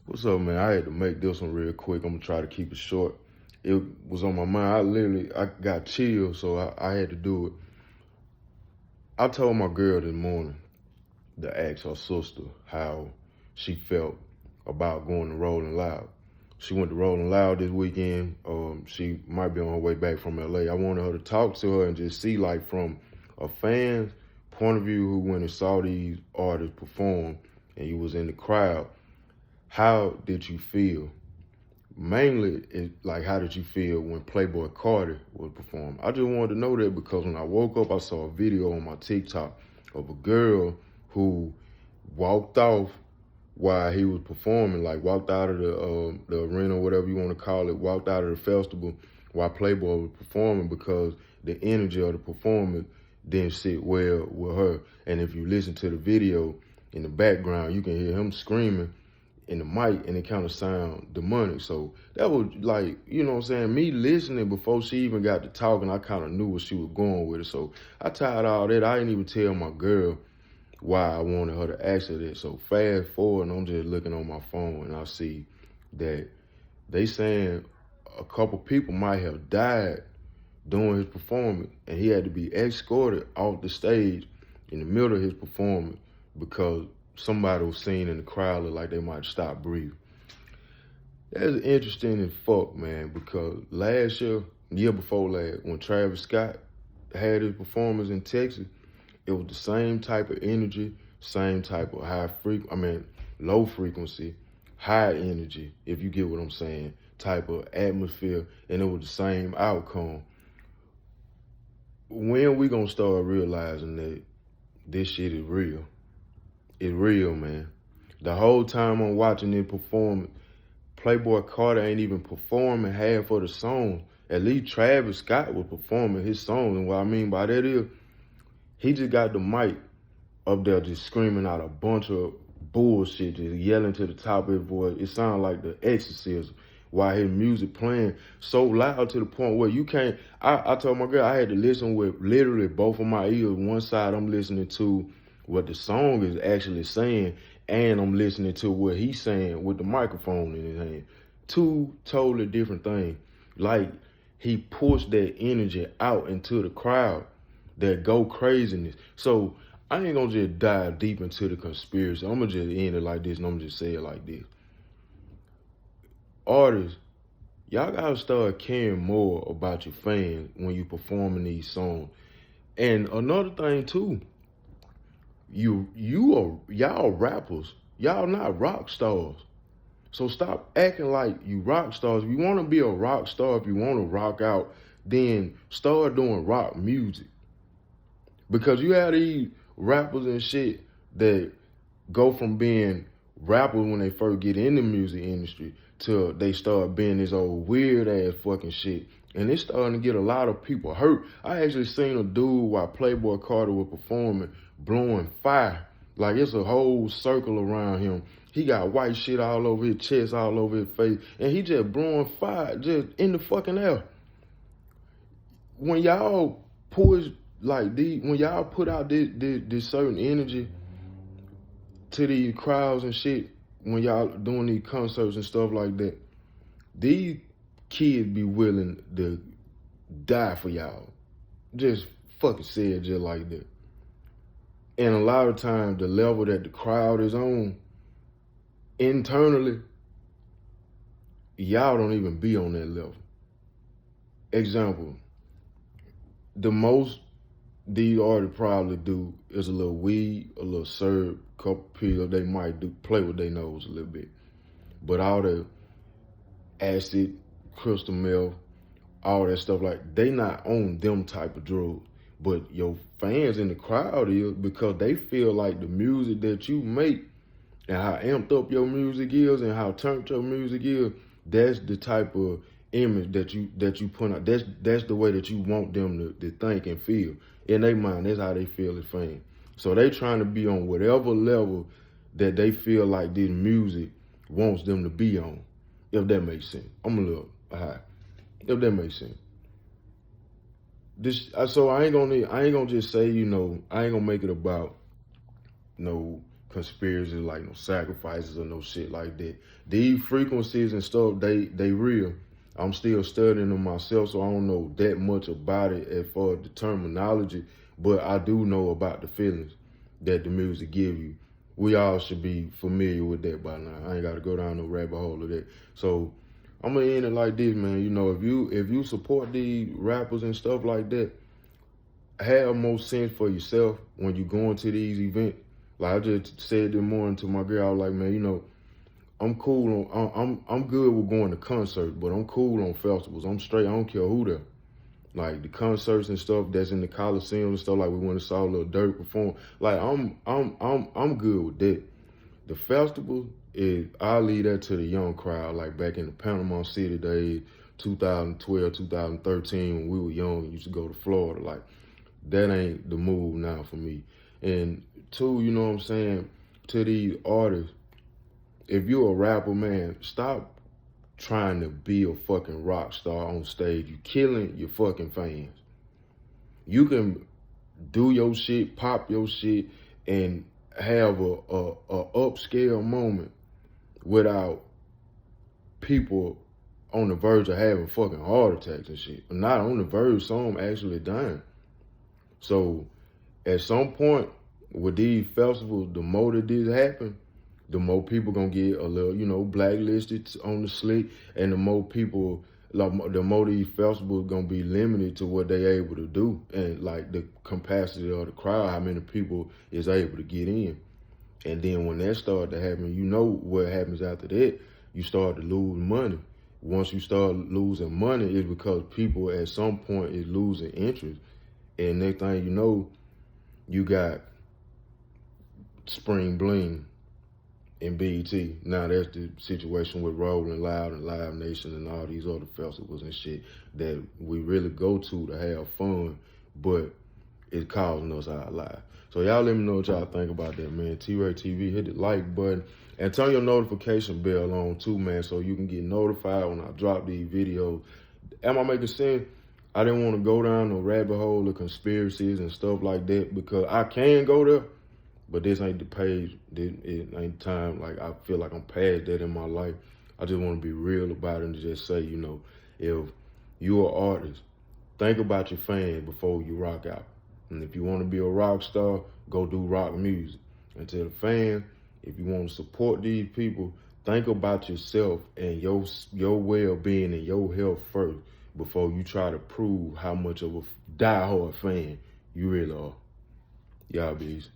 What's up, man? I had to make this one real quick. I'm gonna try to keep it short. It was on my mind. I got chills, so I had to do it. I told my girl this morning to ask her sister how she felt about going to Rolling Loud. She went to Rolling Loud this weekend. She might be on her way back from LA. I wanted her to talk to her and just see, like, from a fan's point of view who went and saw these artists perform and you was in the crowd, how did you feel? Mainly, like, how did you feel when Playboi Carti was performing? I just wanted to know that because when I woke up, I saw a video on my TikTok of a girl who walked off while he was performing, like walked out of the arena, whatever you want to call it, walked out of the festival while Playboi was performing because the energy of the performance didn't sit well with her. And if you listen to the video in the background, you can hear him screaming in the mic and it kind of sound demonic. So that was like, you know what I'm saying, me listening before she even got to talking, I kind of knew where she was going with it. So I tied all that. I didn't even tell my girl why I wanted her to ask her that. So fast forward, and I'm just looking on my phone and I see that they saying a couple people might have died during his performance and he had to be escorted off the stage in the middle of his performance because somebody was seen in the crowd look like they might stop breathing. That's interesting as fuck, man, because last year, year before last, when Travis Scott had his performance in Texas, it was the same type of energy, same type of low frequency, high energy, if you get what I'm saying, type of atmosphere, and it was the same outcome. When we gonna start realizing that this shit is real? It's real, man. The whole time I'm watching it perform, Playboi Carti ain't even performing half of the songs. At least Travis Scott was performing his songs. And what I mean by that is, he just got the mic up there just screaming out a bunch of bullshit, just yelling to the top of his voice. It sounded like the exorcism while his music playing so loud to the point where you can't, I told my girl I had to listen with literally both of my ears. One side I'm listening to what the song is actually saying, and I'm listening to what he's saying with the microphone in his hand. Two totally different things. Like, he pushed that energy out into the crowd, that go craziness. So I ain't gonna just dive deep into the conspiracy. I'm gonna just end it like this, and I'm gonna just say it like this. Artists, y'all gotta start caring more about your fans when you performing these songs. And another thing too, y'all rappers, y'all not rock stars. So stop acting like you rock stars. If you wanna be a rock star, if you wanna rock out, then start doing rock music. Because you have these rappers and shit that go from being rappers when they first get in the music industry till they start being this old weird ass fucking shit. And it's starting to get a lot of people hurt. I actually seen a dude while Playboi Carti was performing blowing fire. Like, it's a whole circle around him. He got white shit all over his chest, all over his face, and he just blowing fire just in the fucking air. When y'all push when y'all put out this certain energy to these crowds and shit, when y'all doing these concerts and stuff like that, these kids be willing to die for y'all. Just fucking say it just like that. And a lot of times, the level that the crowd is on, internally, y'all don't even be on that level. Example, the most these artists probably do is a little weed, a little syrup, couple pills. They might do play with their nose a little bit. But all the acid, crystal meth, all that stuff, like, they not on them type of drugs. But your fans in the crowd is, because they feel like the music that you make and how amped up your music is and how turned your music is, that's the type of image that you put out. That's the way that you want them to think and feel. In their mind, that's how they feel as fans. So they trying to be on whatever level that they feel like this music wants them to be on, if that makes sense. I'm a little high, if that makes sense. So I ain't gonna just say, I ain't gonna make it about no conspiracies, like no sacrifices or no shit like that. These frequencies and stuff, they real. I'm still studying them myself, so I don't know that much about it as far as the terminology, but I do know about the feelings that the music give you. We all should be familiar with that by now. I ain't got to go down no rabbit hole of that. So I'm gonna end it like this, man. You know, if you support these rappers and stuff like that, have more sense for yourself when you go into these events. Like I just said this morning to my girl, I was like, man, you know, I'm cool on, I'm good with going to concerts, but I'm cool on festivals. I'm straight. I don't care who there. Like the concerts and stuff that's in the Coliseum and stuff. Like we went and saw Lil Durk perform. Like I'm good with that. The festival is, I leave that to the young crowd. Like back in the Panama City days, 2012, 2013, when we were young, and used to go to Florida. Like that ain't the move now for me. And two, you know what I'm saying, to these artists, if you're a rapper, man, stop trying to be a fucking rock star on stage. You killing your fucking fans. You can do your shit, pop your shit, and have a upscale moment without people on the verge of having fucking heart attacks and shit. Not on the verge, some actually dying. So at some point with these festivals, the more that this happen, the more people gonna get a little, you know, blacklisted on the slick, and the more people, like, the more these festivals gonna be limited to what they able to do, and like the capacity of the crowd, how many people is able to get in. And then when that start to happen, you know what happens after that. You start to lose money. Once you start losing money, it's because people at some point is losing interest. And next thing you know, you got Spring Bling and BET. Now that's the situation with Rolling Loud and Live Nation and all these other festivals and shit that we really go to have fun, but it's causing us our lives. So y'all let me know what y'all think about that, man. T-RaeTv, hit the like button and turn your notification bell on too, man, so you can get notified when I drop these videos. Am I making sense? I didn't want to go down the rabbit hole of conspiracies and stuff like that, because I can go there, but this ain't the page. It ain't time. Like, I feel like I'm past that in my life. I just want to be real about it and just say, you know, if you're an artist, think about your fans before you rock out. And if you want to be a rock star, go do rock music. And to the fans, if you want to support these people, think about yourself and your well-being and your health first before you try to prove how much of a diehard fan you really are. Y'all bees.